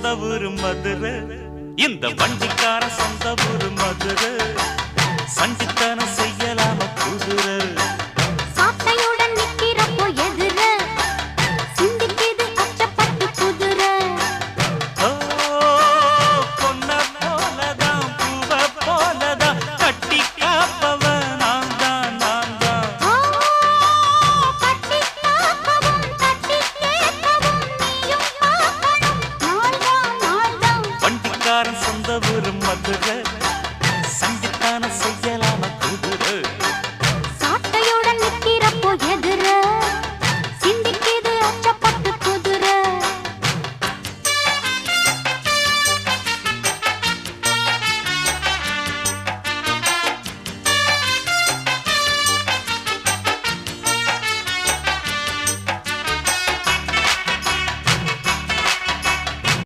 சொந்த ஊரு மதுரை, இந்த வண்டிக்கார சொந்த ஊரு மதுரை. சண்டித்தனம் செய்யலாம குதிரை சாட்டையுடன் நிக்கிறப்போ எதிர சிந்திக்குது அச்சப்பட்டு குதிரை. பொன்ன போலதான் பூவ போலதான் கட்டி காப்பவன் நான் தான் நான் தான். கட்டி காக்கவும் தட்டி கேட்கவும் நீயும் பார்க்கணும் நாள்தான் நாள்தான். வண்டிக்காரன் சொந்த ஊரு மதுரை, சண்டித்தனம்